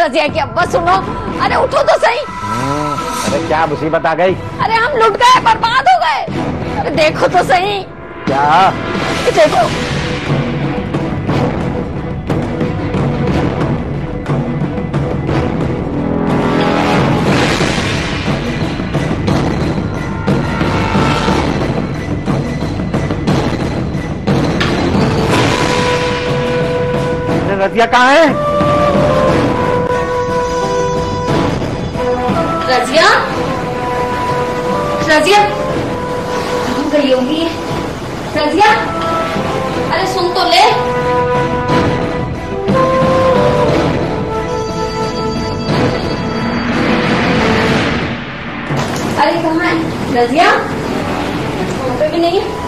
रजिया की अब्बा सुनो, अरे उठो तो सही। अरे क्या मुसीबत आ गई? अरे हम लुट गए, बर्बाद हो गए। अरे देखो तो सही। क्या? देखो। रजिया कहाँ है? रजिया, रजिया कहाँ गई होगी? रजिया, अरे सुन तो ले। अरे कहाँ है रजिया? वहाँ पे भी नहीं है।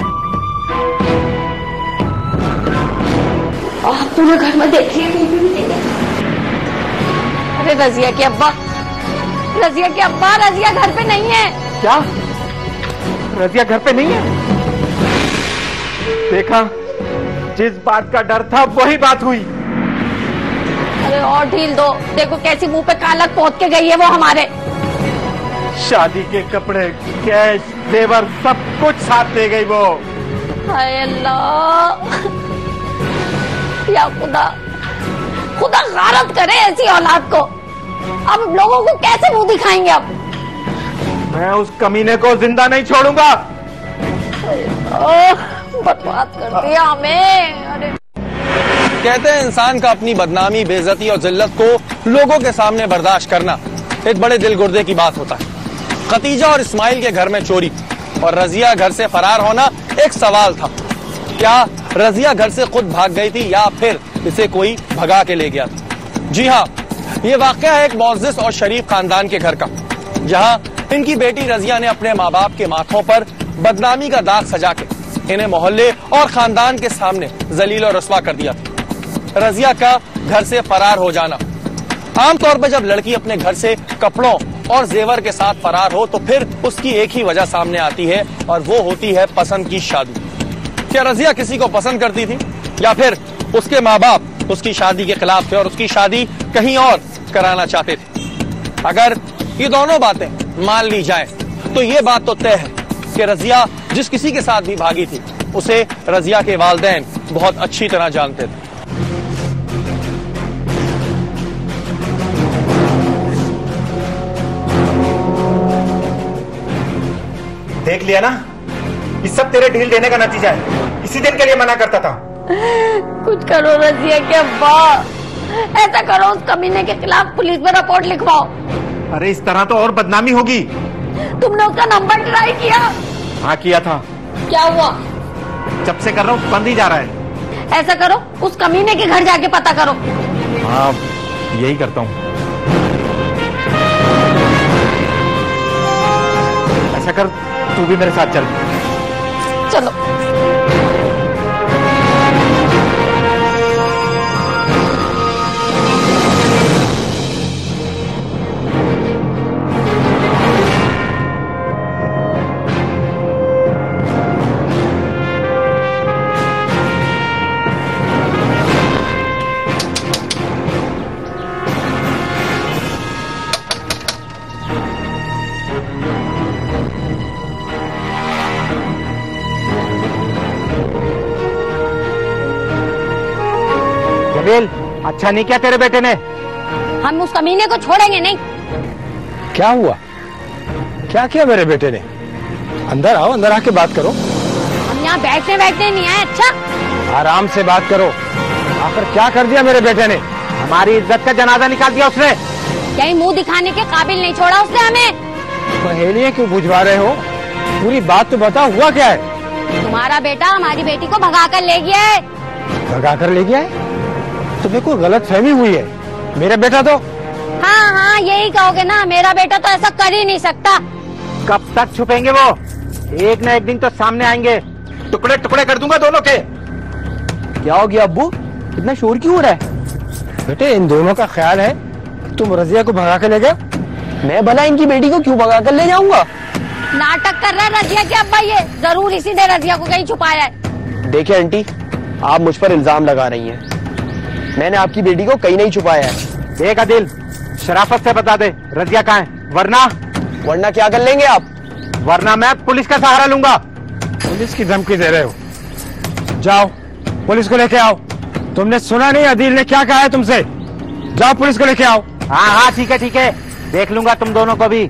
आप पूरे घर में देखिए, कहीं पे भी नहीं है। अरे रजिया के अब्बा, रजिया के अब्बा, रजिया घर पे नहीं है। क्या? रजिया घर पे नहीं है? देखा, जिस बात का डर था वही बात हुई। अरे और ढील दो, देखो कैसी मुंह पे कालक पोत के गई है वो हमारे। शादी के कपड़े, कैश, जेवर सब कुछ साथ ले गई वो। हाय अल्लाह, या खुदा, खुदा गारत करे ऐसी औलाद को। अब लोगों को कैसे मुंह दिखाएंगे? अब मैं उस कमीने को जिंदा नहीं छोड़ूंगा। बर्बाद कर दिया हमें। अरे कहते हैं इंसान का अपनी बदनामी, बेइज्जती और जिल्लत को लोगों के सामने बर्दाश्त करना एक बड़े दिल गुर्दे की बात होता है। खतीजा और इस्माइल के घर में चोरी और रजिया घर से फरार होना एक सवाल था। क्या रजिया घर से खुद भाग गई थी या फिर इसे कोई भगा के ले गया था? जी हाँ, ये वाकया है एक मुअज़्ज़िज़ और शरीफ खानदान के घर का, जहाँ इनकी बेटी रजिया ने अपने माँ बाप के माथों पर बदनामी का दाग सजा के इन्हें मोहल्ले और खानदान के सामने जलील और रुस्वा कर दिया था। रजिया का घर से फरार हो जाना, आमतौर पर जब लड़की अपने घर से कपड़ों और जेवर के साथ फरार हो तो फिर उसकी एक ही वजह सामने आती है और वो होती है पसंद की शादी। क्या रजिया किसी को पसंद करती थी या फिर उसके माँ बाप उसकी शादी के खिलाफ थे और उसकी शादी कहीं और कराना चाहते थे? अगर ये दोनों बातें मान ली जाए तो ये बात तो तय है कि रजिया जिस किसी के साथ भी भागी थी उसे रजिया के वालिदैन बहुत अच्छी तरह जानते थे। देख लिया ना, ये सब तेरे ढील देने का नतीजा है। इसी दिन के लिए मना करता था। कुछ करो रजिया के अब्बा, ऐसा करो उस कमीने के खिलाफ पुलिस में रिपोर्ट लिखवाओ। अरे इस तरह तो और बदनामी होगी। तुमने उसका नंबर ट्राई किया? हाँ किया था। क्या हुआ? जब से कर रहा हूँ बंद ही जा रहा है। ऐसा करो उस कमीने के घर जाके पता करो। हाँ यही करता हूँ। ऐसा कर, तू भी मेरे साथ चल। चलो। जबील, अच्छा नहीं किया तेरे बेटे ने। हम उस कमीने को छोड़ेंगे नहीं। क्या हुआ? क्या किया मेरे बेटे ने? अंदर आओ, अंदर आके बात करो। हम यहाँ बैठने नहीं आए। अच्छा आराम से बात करो। आखिर क्या कर दिया मेरे बेटे ने? हमारी इज्जत का जनाजा निकाल दिया उसने। कहीं मुंह दिखाने के काबिल नहीं छोड़ा उसने हमें। पहेलियां क्यों बुझवा रहे हो? पूरी बात तो बताओ, हुआ क्या है? तुम्हारा बेटा हमारी बेटी को भगा कर ले गया है। भगा कर ले गया है? तुम्हें कोई गलत फहमी हुई है। मेरा बेटा तो। हाँ यही कहोगे ना, मेरा बेटा तो ऐसा कर ही नहीं सकता। कब तक छुपेंगे वो? एक न एक दिन तो सामने आएंगे। टुकड़े टुकड़े कर दूंगा दोनों के। क्या हो गया अब्बू, इतना शोर क्यों हो रहा है? बेटे इन दोनों का ख्याल है तुम रजिया को भगा के ले गए। मैं भला इनकी बेटी को क्यों भगा कर ले जाऊंगा? नाटक कर रहा है रजिया के अब्बा, ये जरूर इसी ने रजिया को कहीं छुपाया है। देखिए आंटी, आप मुझ पर इल्जाम लगा रही हैं। मैंने आपकी बेटी को कहीं नहीं छुपाया है। देख आदिल, शराफत से बता दे रजिया कहाँ है, वरना क्या कर लेंगे आप? वरना मैं पुलिस का सहारा लूंगा। पुलिस की धमकी दे रहे हो? जाओ पुलिस को लेके आओ। तुमने सुना नहीं अदील ने क्या कहा है तुमसे? जाओ पुलिस को लेके आओ। हाँ हाँ ठीक है, देख लूंगा तुम दोनों को भी।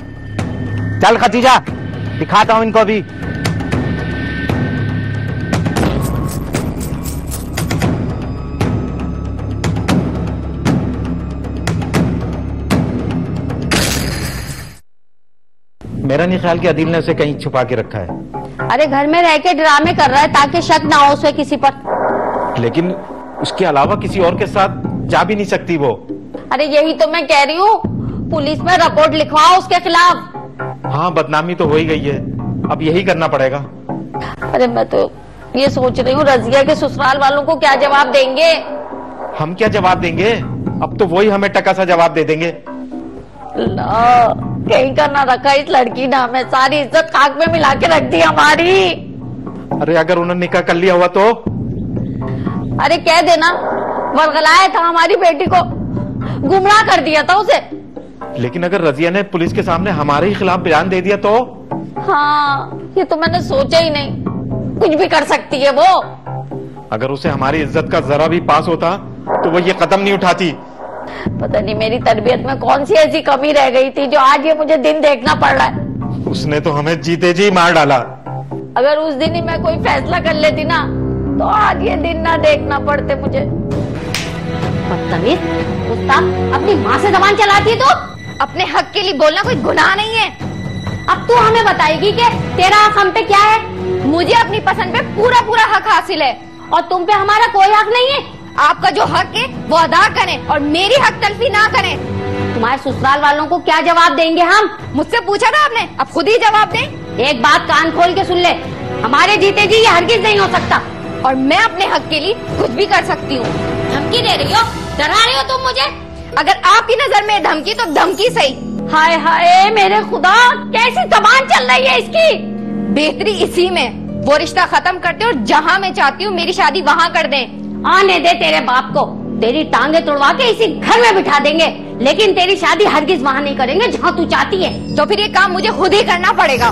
चल खतीजा, दिखाता हूं इनको भी। मेरा नहीं ख्याल कि अदील ने उसे कहीं छुपा के रखा है। अरे घर में रह के ड्रामे कर रहा है ताकि शक ना हो उसे किसी पर। लेकिन उसके अलावा किसी और के साथ जा भी नहीं सकती वो। अरे यही तो मैं कह रही हूँ, पुलिस में रिपोर्ट लिखवाओ उसके खिलाफ। हाँ बदनामी तो हो ही गई है, अब यही करना पड़ेगा। अरे मैं तो ये सोच रही हूँ रजिया के ससुराल वालों को क्या जवाब देंगे। हम क्या जवाब देंगे, अब तो वही हमें टका सा जवाब दे देंगे। कहीं का ना रखा इस लड़की ने, हमें सारी इज्जत खाक में मिला के रख दी हमारी। अरे अगर उन्होंने निकाह कर लिया हुआ तो? अरे कह देना वर्गलाया था हमारी बेटी को, गुमराह कर दिया था उसे। लेकिन अगर रजिया ने पुलिस के सामने हमारे ही खिलाफ बयान दे दिया तो? हाँ ये तो मैंने सोचा ही नहीं, कुछ भी कर सकती है वो। अगर उसे हमारी इज्जत का जरा भी पास होता तो वो ये कदम नहीं उठाती। पता नहीं मेरी तरबियत में कौन सी ऐसी कमी रह गई थी जो आज ये मुझे दिन देखना पड़ रहा है। उसने तो हमें जीते जी मार डाला। अगर उस दिन ही मैं कोई फैसला कर लेती ना तो आज ये दिन ना देखना पड़ते मुझे। बदतमीज, गुस्ताख, अपनी माँ से जबान चलाती है तो? अपने हक के लिए बोलना कोई गुनाह नहीं है। अब तू हमें बताएगी कि तेरा हक हम पे क्या है? मुझे अपनी पसंद पे पूरा पूरा हक हासिल है और तुम पे हमारा कोई हक नहीं है। आपका जो हक है वो अदा करें और मेरी हक तलफी ना करें। तुम्हारे ससुराल वालों को क्या जवाब देंगे हम? मुझसे पूछा था आपने, अब खुद ही जवाब दें। एक बात कान खोल के सुन ले, हमारे जीते जी ये हरगिज नहीं हो सकता। और मैं अपने हक के लिए कुछ भी कर सकती हूँ। धमकी दे रही हो, डरा रही हो तुम मुझे? अगर आपकी नजर में धमकी तो धमकी सही। हाय हाय मेरे खुदा, कैसी जबान चल रही है इसकी। बेहतरी इसी में, वो रिश्ता खत्म करते और जहाँ मैं चाहती हूँ मेरी शादी वहाँ कर दें। आने दे तेरे बाप को, तेरी टांगे तोड़वा के इसी घर में बिठा देंगे, लेकिन तेरी शादी हरगिज वहाँ नहीं करेंगे जहाँ तू चाहती है। तो फिर ये काम मुझे खुद ही करना पड़ेगा।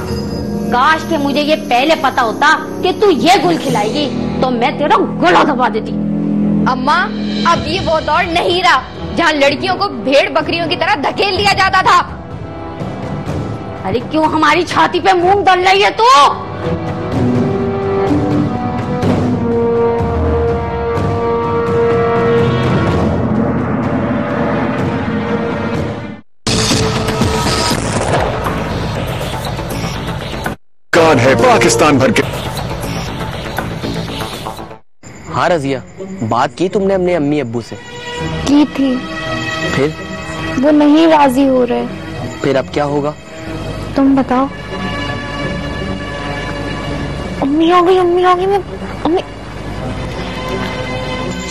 काश के मुझे ये पहले पता होता कि तू ये गुल खिलाएगी तो मैं तेरा गला दबा देती। अम्मा अब ये वो दौर नहीं रहा जहाँ लड़कियों को भेड़ बकरियों की तरह धकेल दिया जाता था। अरे क्यों हमारी छाती पे मूंग दल रही है तू? कौन है पाकिस्तान भर के? हाँ रजिया, बात की तुमने अपने अम्मी अब्बू से? की थी, फिर? वो नहीं राजी हो रहे। फिर अब क्या होगा? तुम बताओ। अम्मी आ गई मैं अम्मी।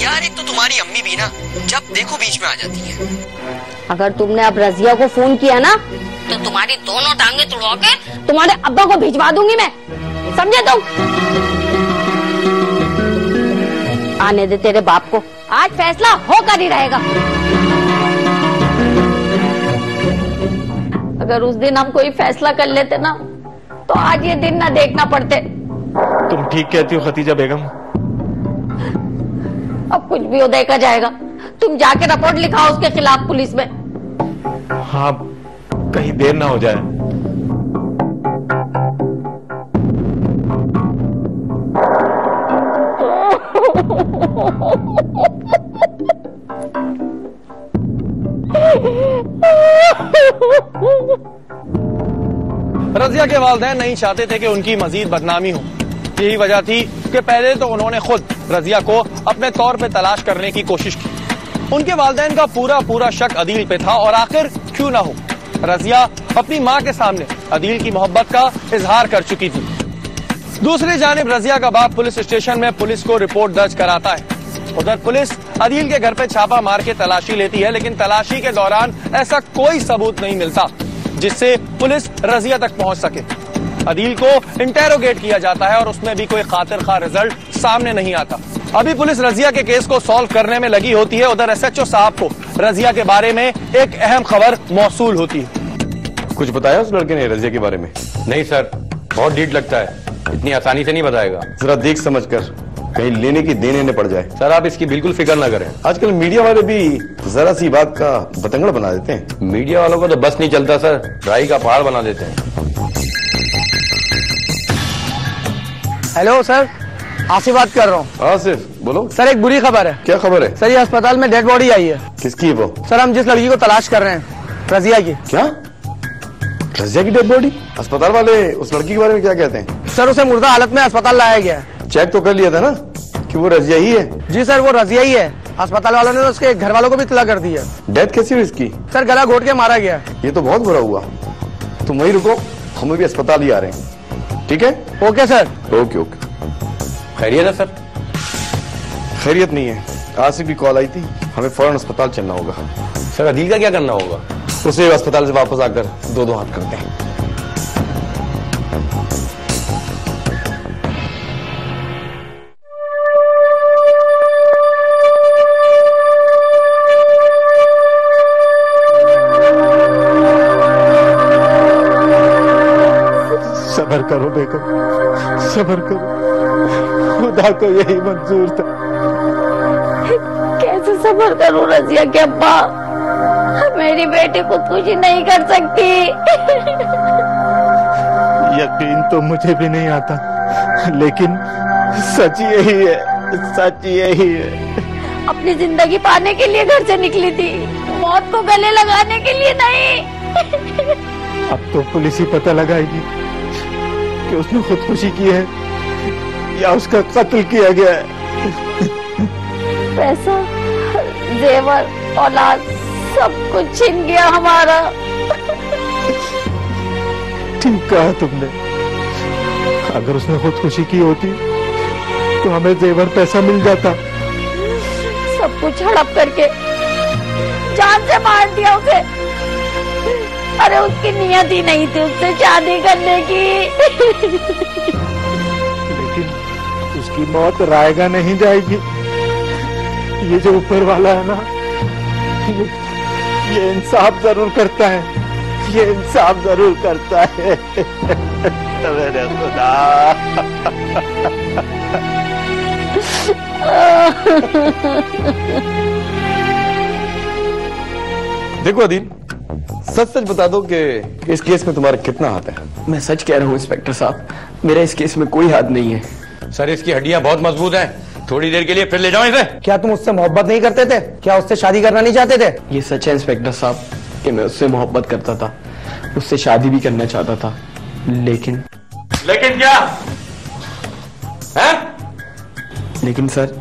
यार एक तो तुम्हारी अम्मी भी ना जब देखो बीच में आ जाती है। अगर तुमने अब रजिया को फोन किया ना तो तुम्हारी दोनों टांगे तोड़वा के तुम्हारे अब्बा को भिजवा दूंगी मैं, समझे तुम? आने दे तेरे बाप को, आज फैसला होकर ही रहेगा। अगर उस दिन हम कोई फैसला कर लेते ना तो आज ये दिन ना देखना पड़ते। तुम ठीक कहती हो खतीजा बेगम। अब कुछ भी हो देखा जाएगा। तुम जाके रिपोर्ट लिखाओ उसके खिलाफ पुलिस में। हाँ कहीं देर ना हो जाए। रजिया के वालिदैन नहीं चाहते थे कि उनकी मजीद बदनामी हो। यही वजह थी कि पहले तो उन्होंने खुद रजिया को अपने तौर पे तलाश करने की कोशिश की। उनके वालिदैन का पूरा पूरा शक अदील पे था और आखिर क्यों ना हो, रजिया अपनी माँ के सामने अदील की मोहब्बत का इजहार कर चुकी थी। दूसरी जानिब रजिया का बाप पुलिस स्टेशन में पुलिस को रिपोर्ट दर्ज कराता है। उधर पुलिस अदील के घर पे छापा मार के तलाशी लेती है, लेकिन तलाशी के दौरान ऐसा कोई सबूत नहीं मिलता जिससे पुलिस रजिया तक पहुंच सके। अदील को इंटेरोगेट किया जाता है और उसमें भी कोई खातिर खा रिजल्ट सामने नहीं आता। अभी पुलिस रजिया के केस को सॉल्व करने में लगी होती है। उधर एसएचओ साहब को रजिया के बारे में एक अहम खबर मौसूल होती है। कुछ बताया उस लड़के ने रजिया के बारे में? नहीं सर, बहुत डीट लगता है, इतनी आसानी से नहीं बताएगा। जरा देख समझ कर, कहीं लेने की देने न पड़ जाए। सर आप इसकी बिल्कुल फिक्र ना करें। आजकल मीडिया वाले भी जरा सी बात का बतंगड़ बना देते हैं। मीडिया वालों को तो बस नहीं चलता सर, राई का पहाड़ बना देते हैं। हेलो सर, आसिफ बात कर रहा हूँ। आसिफ बोलो सर एक बुरी खबर है। क्या खबर है? सर ये अस्पताल में डेड बॉडी आई है। किसकी है वो? सर हम जिस लड़की को तलाश कर रहे हैं, रजिया की। क्या? रजिया की डेड बॉडी? अस्पताल वाले उस लड़की के बारे में क्या कहते हैं? सर उसे मुर्दा हालत में अस्पताल लाया गया है। चेक तो कर लिया था ना कि वो रजिया ही है? जी सर वो रजिया ही है। अस्पताल वालों ने तो उसके घर वालों को भी इत्तला कर दी है। डेथ कैसी हुई इसकी? सर गला घोट के मारा गया। ये तो बहुत बुरा हुआ। तुम वहीं रुको, हम भी अस्पताल ही आ रहे हैं। ठीक है? Okay sir. Okay okay. खैरियत है सर? खैरियत नहीं है, आसिफ की कॉल आई थी, हमें फौरन अस्पताल चलना होगा। सर अदील का क्या करना होगा? उसे अस्पताल से वापस आकर दो हाथ करते हैं। सबर करो बेगम, सबर करो, खुदा को यही मंजूर था। कैसे सबर करूं रजिया के अब्बा, मेरी बेटी खुदकुशी नहीं कर सकती। यकीन तो मुझे भी नहीं आता, लेकिन सच यही है, सच यही है। अपनी जिंदगी पाने के लिए घर से निकली थी, मौत को गले लगाने के लिए नहीं। अब तो पुलिस ही पता लगाएगी कि उसने खुदकुशी की है या उसका कत्ल किया गया है। पैसा, जेवर, औलाद सब कुछ छीन गया हमारा। ठीक कहा तुमने, अगर उसने खुदकुशी की होती तो हमें जेवर पैसा मिल जाता। सब कुछ हड़प करके जान से मार दिया उसे। अरे उसकी नियत ही नहीं थी उससे शादी करने की। लेकिन उसकी मौत रायगा नहीं जाएगी। ये जो ऊपर वाला है ना, ये इंसाफ जरूर करता है, ये इंसाफ जरूर करता है। मेरे खुदा। देखो अदील, सच सच बता दो कि इस केस में तुम्हारा कितना हाथ है? मैं सच कह रहा हूँ इंस्पेक्टर साहब, मेरा इस केस में कोई हाथ नहीं है। सर इसकी हड्डियां बहुत मजबूत हैं, थोड़ी देर के लिए फिर ले जाओ इसे। क्या तुम उससे मोहब्बत नहीं करते थे? क्या उससे शादी करना नहीं चाहते थे? ये सच है इंस्पेक्टर साहब कि मैं उससे मोहब्बत करता था, उससे शादी भी करना चाहता था, लेकिन क्या है? लेकिन सर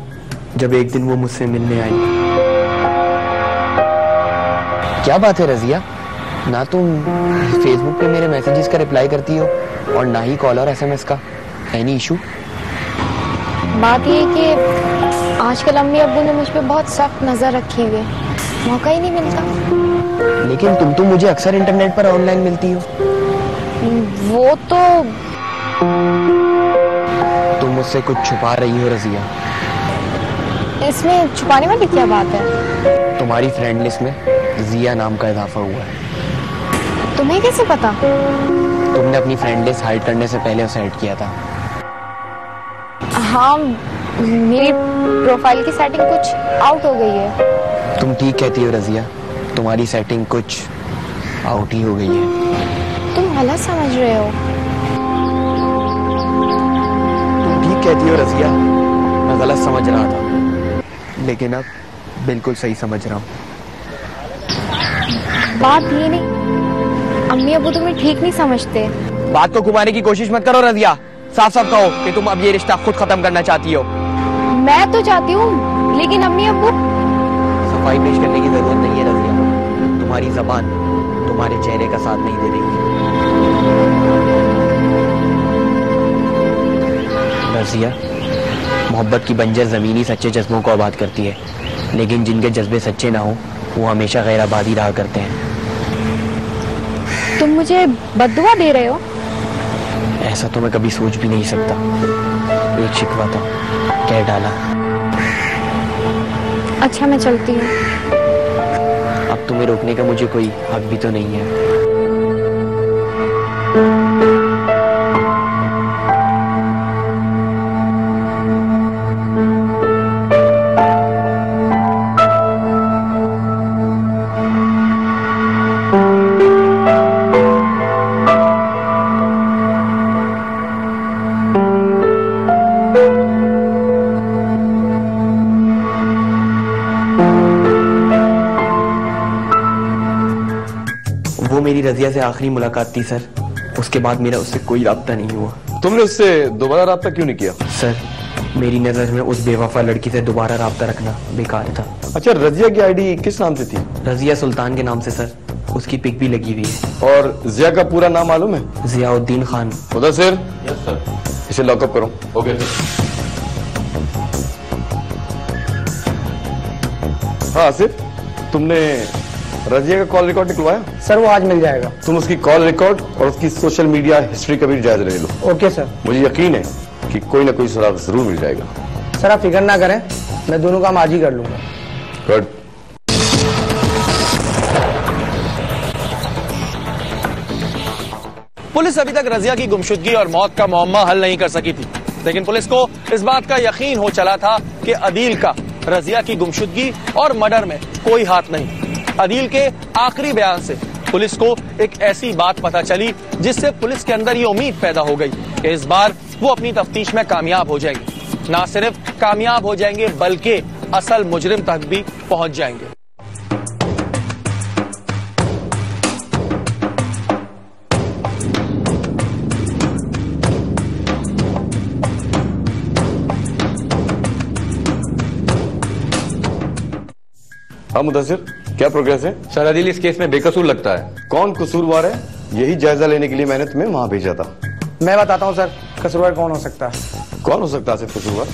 जब एक दिन वो मुझसे मिलने आई। क्या बात है रजिया, ना तुम फेसबुक पे मेरे मैसेजेस का रिप्लाई करती हो और ना ही कॉल और एसएमएस का। Any issue? बात ये कि आजकल अम्मी अब्बू ने मुझ पे बहुत सख्त नजर रखी हुई है, मौका ही नहीं मिलता। लेकिन तुम तो मुझे अक्सर इंटरनेट पर ऑनलाइन मिलती हो। वो तो तुम मुझसे कुछ छुपा रही हो रजिया। इसमें छुपाने वाली क्या बात है? तुम्हारी फ्रेंड लिस्ट में जिया नाम का इजाफा हुआ है। तुम्हें कैसे पता? तुमने अपनी फ्रेंड लिस्ट हाइड करने से पहले उसे ऐड किया था। हाँ, मेरी प्रोफाइल की सेटिंग कुछ आउट हो गई है। तुम ठीक कहती हो रजिया, तुम्हारी सेटिंग कुछ आउट ही हो गई है। तुम गलत समझ रहे हो। तुम ठीक कहती हो रजिया, मैं गलत समझ रहा था, लेकिन अब बिल्कुल सही समझ रहा हूँ। बात ये नहीं, अम्मी अब्बू तुम्हें ठीक नहीं समझते। बात को घुमाने की कोशिश मत करो रजिया, साफ साफ कहो कि तुम अब ये रिश्ता खुद खत्म करना चाहती हो। मैं तो चाहती हूँ, लेकिन अम्मी अब्बू। सफाई पेश करने की जरूरत नहीं है रजिया, तुम्हारी जबान तुम्हारे चेहरे का साथ नहीं दे रही है। रजिया, मोहब्बत की बंजर जमीन ही सच्चे जज्बों को आबाद करती है, लेकिन जिनके जज्बे सच्चे ना हो वो हमेशा गैर आबादी रहा करते हैं। तुम मुझे बद्दुआ दे रहे हो? ऐसा तो मैं कभी सोच भी नहीं सकता। एक शिकवा था, कह डाला। अच्छा मैं चलती हूँ। तुम्हें रोकने का मुझे कोई हक भी तो नहीं है। वो मेरी रजिया से आखिरी मुलाकात थी सर, उसके बाद मेरा उससे कोई राब्ता नहीं हुआ। तुमने उससे दोबारा राब्ता क्यों नहीं किया? सर मेरी नजर में उस बेवफा लड़की से दोबारा राब्ता रखना बेकार था। अच्छा, रजिया की आईडी किस नाम से थी? रजिया सुल्तान के नाम से सर, उसकी पिक भी लगी हुई है। और जिया का पूरा नाम मालूम है? जियाउद्दीन खान। मुदस्सिर, इसे लॉकअप करो। Okay sir. हाँ आसिफ, तुमने रजिया का कॉल रिकॉर्ड निकलवाया? सर वो आज मिल जाएगा। तुम उसकी कॉल रिकॉर्ड और उसकी सोशल मीडिया हिस्ट्री का भी जायजा ले लो। Okay sir. मुझे यकीन है कि कोई ना कोई सुराग जरूर मिल जाएगा। सर आप फिक्र ना करें, मैं दोनों काम आज ही कर लूंगा। गुड। पुलिस अभी तक रजिया की गुमशुदगी और मौत का मुअम्मा हल नहीं कर सकी थी, लेकिन पुलिस को इस बात का यकीन हो चला था कि अदील का रजिया की गुमशुदगी और मर्डर में कोई हाथ नहीं। अदील के आखिरी बयान से पुलिस को एक ऐसी बात पता चली जिससे पुलिस के अंदर ये उम्मीद पैदा हो गई कि इस बार वो अपनी तफ्तीश में कामयाब हो जाएंगे। ना सिर्फ कामयाब हो जाएंगे बल्कि असल मुजरिम तक भी पहुंच जाएंगे। हाँ मुदस्सिर, क्या प्रोग्रेस है? सर अदील इस केस में बेकसूर लगता है। कौन कसूरवार है, यही जायजा लेने के लिए मैंने तुम्हें वहां भेजा था। मैं बताता हूँ सर, कसूरवार कौन हो सकता है। कौन हो सकता है सिर्फ कसूरवार?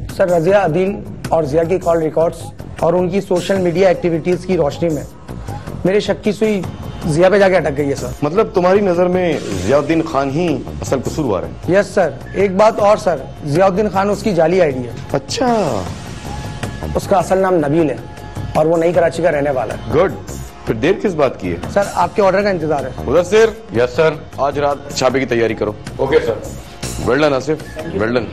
सर रजिया, अदील और जिया की कॉल रिकॉर्ड्स और उनकी सोशल मीडिया एक्टिविटीज की रोशनी में मेरे शक की सुई जिया पे जाके अटक गई है सर। मतलब तुम्हारी नजर में जियाउद्दीन खान ही असल कसूरवार है? Yes sir. एक बात और सर, जियाउद्दीन खान उसकी जाली आईडी है। अच्छा। उसका असल नाम नबील है और वो नई कराची का रहने वाला है। गुड। फिर देर किस बात की है? सर आपके ऑर्डर का इंतजार है। मुदस्सिर। Yes sir. आज रात छापे की तैयारी करो। Okay sir. Well done Asif, well done.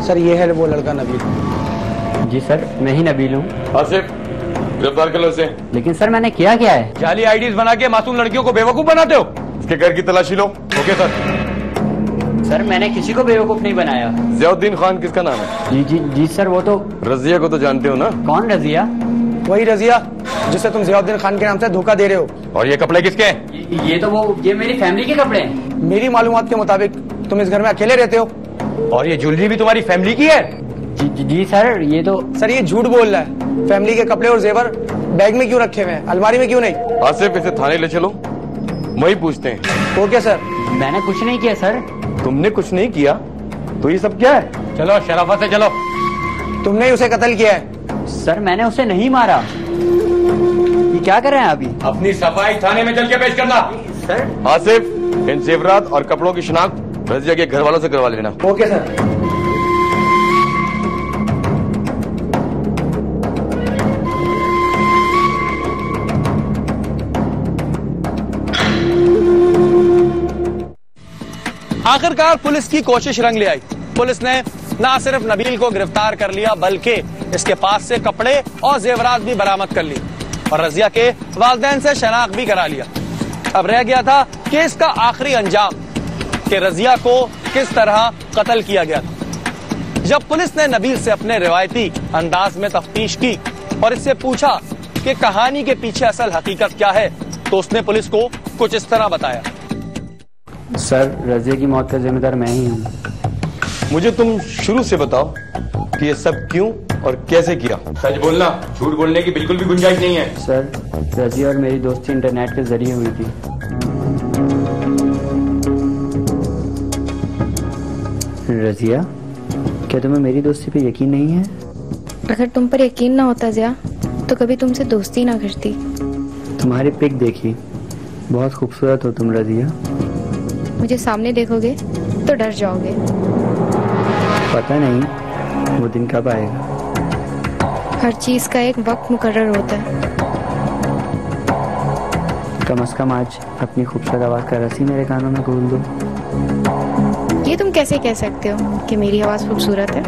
Sir ये है वो लड़का नबील। जी सर, मैं ही नबील हूँ। आसिफ, गिरफ्तार कर लो इसे। लेकिन सर मैंने किया क्या है? जाली आईडीज बना के मासूम लड़कियों को बेवकूफ बनाते हो। इसके घर की तलाशी लो। Okay sir. सर मैंने किसी को बेवकूफ नहीं बनाया। जियाउद्दीन खान किसका नाम है? जी जी जी सर, वो तो रजिया को तो जानते हो ना? कौन रजिया? वही रजिया जिसे तुम जियाउद्दीन खान के नाम से धोखा दे रहे हो। और ये कपड़े किसके? ये मेरी फैमिली के कपड़े हैं। मेरी मालूमात के मुताबिक तुम इस घर में अकेले रहते हो। और ये ज्वेलरी भी तुम्हारी फैमिली की है? जी सर, ये तो सर ये झूठ बोल रहा है। फैमिली के कपड़े और जेवर बैग में क्यों रखे हुए हैं, अलमारी में क्यों नहीं? आसिफ, इसे थाने ले चलो, वही पूछते हैं। Okay sir. मैंने कुछ नहीं किया सर। तुमने कुछ नहीं किया तो ये सब क्या है? चलो शराफत से चलो। तुमने ही उसे कत्ल किया है। सर मैंने उसे नहीं मारा। ये क्या कर रहे हैं अभी? अपनी सफाई थाने में चल के पेश करना। सर आसिफ, इन जेवरात और कपड़ों की शिनाख्त रजिया के घर वालों से करवा लेना। Okay sir. आखिरकार पुलिस की कोशिश रंग ले आई। पुलिस ने न सिर्फ नबील को गिरफ्तार कर लिया बल्कि इसके पास से कपड़े और जेवरात भी बरामद कर लिए और रजिया के वालिदैन से शनाख्त भी करा लिया। अब रह गया था कि इसका आखिरी अंजाम, कि रजिया को किस तरह कत्ल किया गया था। जब पुलिस ने नबील से अपने रिवायती अंदाज में तफ्तीश की और इससे पूछा कि कहानी के पीछे असल हकीकत क्या है, तो उसने पुलिस को कुछ इस तरह बताया। सर रजिया की मौत का जिम्मेदार मैं ही हूँ। मुझे तुम शुरू से बताओ कि ये सब क्यों और कैसे किया। सच बोलना, झूठ बोलने की बिल्कुल भी गुंजाइश नहीं है। सर रजिया और मेरी दोस्ती इंटरनेट के जरिए हुई थी। रजिया क्या तुम्हें मेरी दोस्ती पे यकीन नहीं है? अगर तुम पर यकीन ना होता ज़िया तो कभी तुमसे दोस्ती ना करती। तुम्हारी पिक देखी, बहुत खूबसूरत हो तुम रज़िया। मुझे सामने देखोगे तो डर जाओगे। पता नहीं वो दिन कब आएगा। हर चीज का एक वक्त मुकर्रर होता है। कम से कम आज अपनी खूबसूरत आवाज का रसी मेरे कानों में घोल दो। ये तुम कैसे कह सकते हो कि मेरी आवाज खूबसूरत है?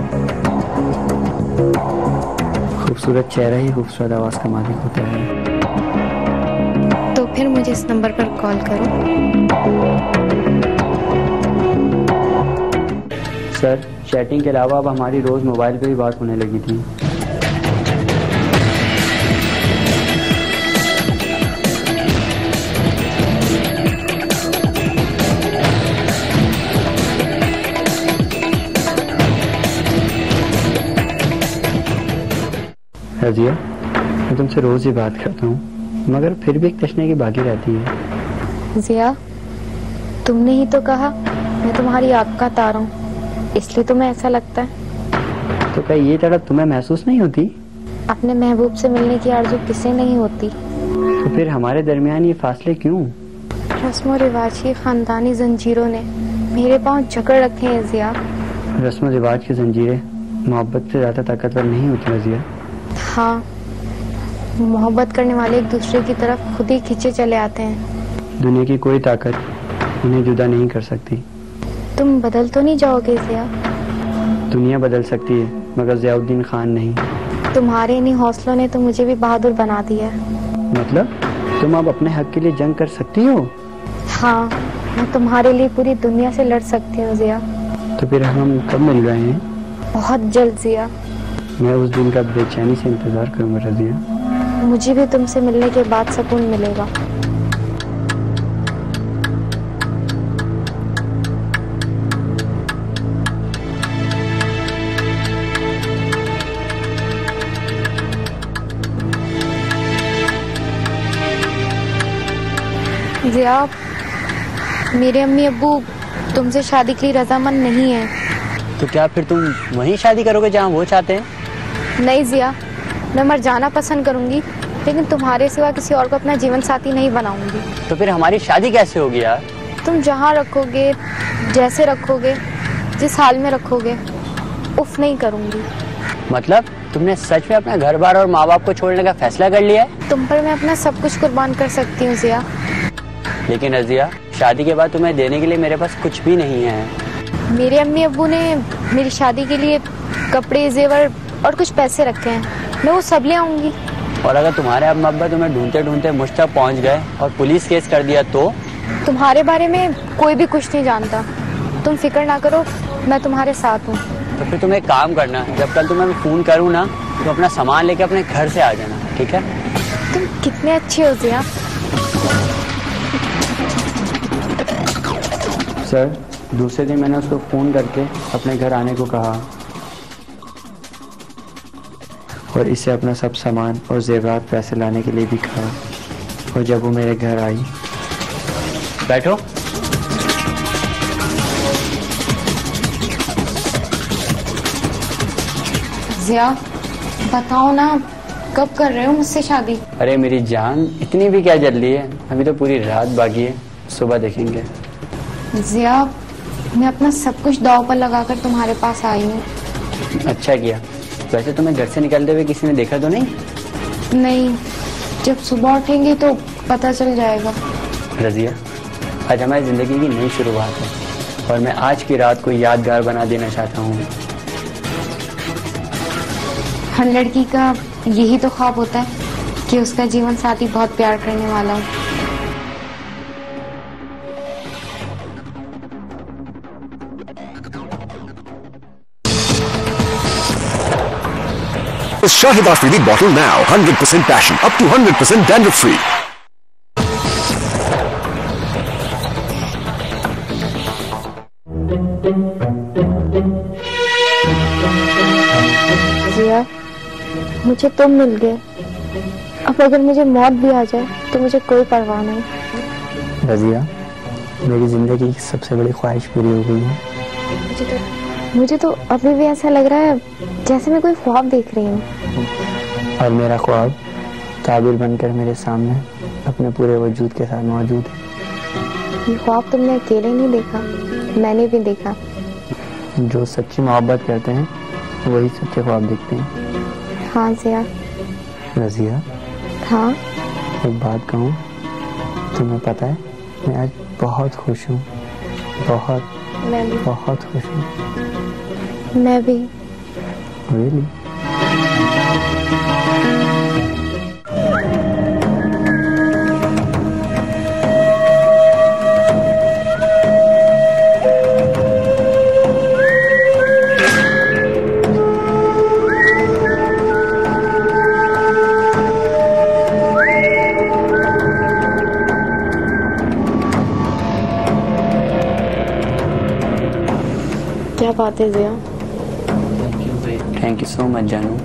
खूबसूरत चेहरा ही खूबसूरत आवाज का मालिक होता है। तो फिर मुझे इस नंबर पर कॉल करो। सर, चैटिंग के अलावा अब हमारी रोज मोबाइल पे भी बात होने लगी थी। रज़िया, मैं तुमसे रोज ही बात करता हूँ, मगर फिर भी एक तशने की बाकी रहती है। ज़िया, तुमने ही तो कहा मैं तुम्हारी आँख का तारा हूँ, इसलिए तुम्हें ऐसा लगता है। तो क्या ये तड़प तुम्हें महसूस नहीं होती? अपने महबूब से मिलने की आरज़ू किसे नहीं होती। तो फिर हमारे दरमियान ये फासले क्यों? रस्म रिवाज की खानदानी जंजीरों ने मेरे पाँव जकड़ रखे हैं ज़िया। रस्म रिवाज की जंजीरें मोहब्बत से ज्यादा ताकतवर नहीं होती रज़िया। हाँ, मोहब्बत करने वाले एक दूसरे की तरफ खुद ही खींचे चले आते हैं। दुनिया की कोई ताकत उन्हें जुदा नहीं कर सकती। तुम बदल तो नहीं जाओगे ज़िया? दुनिया बदल सकती है मगर ज़ियाउद्दीन खान नहीं। तुम्हारे इन्हीं हौसलों ने तो मुझे भी बहादुर बना दिया है। मतलब तुम अब अपने हक के लिए जंग कर सकती हो? हाँ, मैं तुम्हारे लिए पूरी दुनिया से लड़ सकती हूँ ज़िया। तो फिर हम कब मिल रहे हैं? बहुत जल्द ज़िया। मैं उस दिन का बेचैनी से इंतजार करूंगा रज़िया। मुझे भी तुमसे मिलने के बाद सुकून मिलेगा। ज़िया, मेरे अम्मी अब्बू तुमसे शादी के लिए रजामंद नहीं है। तो क्या फिर तुम वहीं शादी करोगे जहाँ वो चाहते हैं? नहीं ज़िया, मैं मर जाना पसंद करूंगी, लेकिन तुम्हारे सिवा किसी और को अपना जीवन साथी नहीं बनाऊंगी। तो फिर हमारी शादी कैसे होगी यार? तुम जहाँ रखोगे, जैसे रखोगे, जिस हाल में रखोगे, उफ नहीं करूंगी। मतलब तुमने सच में अपना घर बार और माँ बाप को छोड़ने का फैसला कर लिया है? तुम पर मैं अपना सब कुछ कुर्बान कर सकती हूँ ज़िया। लेकिन रज़िया, शादी के बाद तुम्हें देने के लिए मेरे पास कुछ भी नहीं है। मेरे अम्मी अब्बू ने मेरी शादी के लिए कपड़े, जेवर और कुछ पैसे रखे हैं, मैं वो सब ले आऊंगी। और अगर तुम्हारे अम्मा अब्बा तुम्हें ढूंढते ढूंढते मुझ तक पहुँच गए और पुलिस केस कर दिया तो? तुम्हारे बारे में कोई भी कुछ नहीं जानता, तुम फिक्र ना करो, मैं तुम्हारे साथ हूँ। तो फिर तुम एक काम करना, जब कल तुम्हें फोन करूँ ना तो अपना सामान लेके अपने घर से आ जाना, ठीक है? तुम कितने अच्छे हो ज़िया। सर, दूसरे दिन मैंने उसको फोन करके अपने घर आने को कहा और इससे अपना सब सामान और जेवरात पैसे लाने के लिए भी कहा। और जब वो मेरे घर आई, बैठो। ज़िया, बताओ ना, कब कर रहे हो मुझसे शादी? अरे मेरी जान, इतनी भी क्या जल्दी है, अभी तो पूरी रात बाकी है, सुबह देखेंगे। ज़िया, मैं अपना सब कुछ दांव पर लगाकर तुम्हारे पास आई हूँ। अच्छा किया। वैसे तुम्हें घर से निकलते हुए किसी ने देखा तो नहीं? नहीं, जब सुबह उठेंगे तो पता चल जाएगा। रज़िया, आज हमारी जिंदगी की नई शुरुआत है और मैं आज की रात को यादगार बना देना चाहता हूँ। हर लड़की का यही तो ख्वाब होता है कि उसका जीवन साथी बहुत प्यार करने वाला हो। Shahid Afridi bottle now. 100% passion. Up to 100% dandruff free. Zia, मुझे तुम मिल गए। अब अगर मुझे मौत भी आ जाए तो मुझे कोई परवाह नहीं। रज़िया, मेरी जिंदगी की सबसे बड़ी ख्वाहिश पूरी हो गई है। मुझे तो मुझे तो अभी भी ऐसा लग रहा है जैसे मैं कोई ख्वाब देख रही हूँ। और मेरा ख्वाब ताबीर बनकर मेरे सामने अपने पूरे वजूद के साथ मौजूद है। ये ख्वाब तुमने अकेले नहीं देखा, मैंने भी देखा। जो सच्ची मोहब्बत करते हैं वही सच्चे ख्वाब देखते हैं। हाँ जिया। रजिया, हाँ एक बात कहूँ, तुम्हें पता है मैं आज बहुत खुश हूँ, मैं भी बहुत खुश हूँ। मैं भी। Really? क्या बात है जिया? थैंक यू सो मच जानू।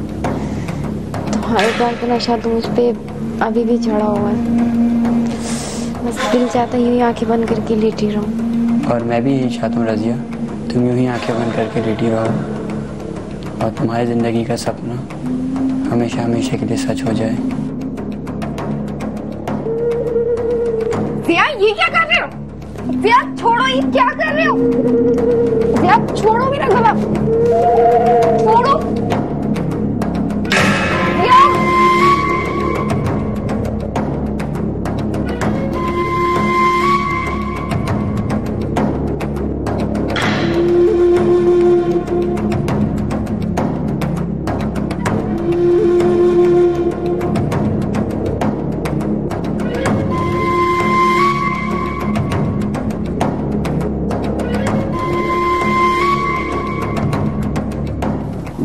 तुम्हारे प्यार का नशा तो मुझ पे अभी भी चढ़ा हुआ है। बस दिल चाहता यूं ही आंखें बंद करके लेटी रहूं। और मैं भी यही चाहता हूँ रजिया, तुम यूं ही आंखें बंद करके लेटी रहो और तुम्हारी जिंदगी का सपना हमेशा हमेशा के लिए सच हो जाए। जिया ये क्या कर रहे हो? जिया छोड़ो, ये क्या कर रहे हो? जिया छोड़ो मेरा गला, छोड़ो। जिया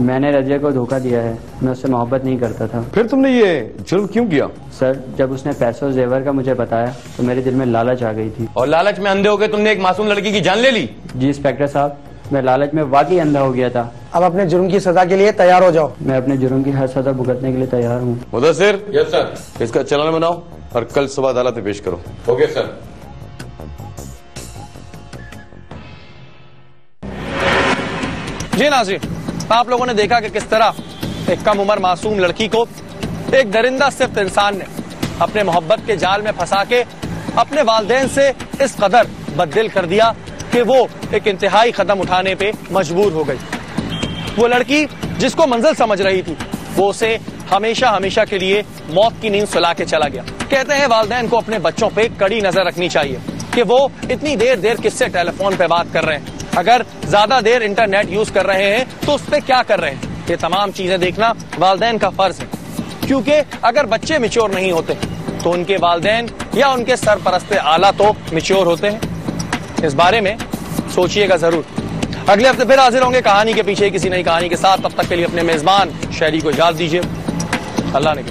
मैंने रजिया को धोखा दिया है, मैं उससे मोहब्बत नहीं करता था। फिर तुमने ये जुर्म क्यों किया? सर, जब उसने पैसों और जेवर का मुझे बताया तो मेरे दिल में लालच आ गई थी। और लालच में अंधे होकर तुमने एक मासूम लड़की की जान ले ली? जी इंस्पेक्टर साहब, मैं लालच में वाकई अंधा हो गया था। अब अपने जुर्म की सजा के लिए तैयार हो जाओ। मैं अपने जुर्म की हर सजा भुगतने के लिए तैयार हूँ। Mudassir, yes sir. इसका चालान बनाओ और कल सुबह अदालत में पेश करो। Okay sir. जी नाज़रीन, आप लोगों ने देखा कि किस तरह एक कम उम्र मासूम लड़की को एक दरिंदा सिर्फ इंसान ने अपने मोहब्बत के जाल में फंसा के अपने वालिदैन से इस कदर बददिल कर दिया कि वो एक इंतहाई कदम उठाने पे मजबूर हो गई। वो लड़की जिसको मंजिल समझ रही थी, वो उसे हमेशा हमेशा के लिए मौत की नींद सुला के चला गया। कहते हैं वालिदैन को अपने बच्चों पे कड़ी नजर रखनी चाहिए कि वो इतनी देर किससे टेलीफोन पे बात कर रहे हैं, अगर ज्यादा देर इंटरनेट यूज कर रहे हैं तो उस पर क्या कर रहे हैं। ये तमाम चीजें देखना वालिदैन का फर्ज है, क्योंकि अगर बच्चे मिच्योर नहीं होते तो उनके वालिदैन या उनके सरपरस्ते आला तो मिच्योर होते हैं। इस बारे में सोचिएगा जरूर। अगले हफ्ते फिर हाजिर होंगे कहानी के पीछे किसी नई कहानी के साथ। तब तक के लिए अपने मेजबान शहरी को इजाजत दीजिए। अल्लाह ने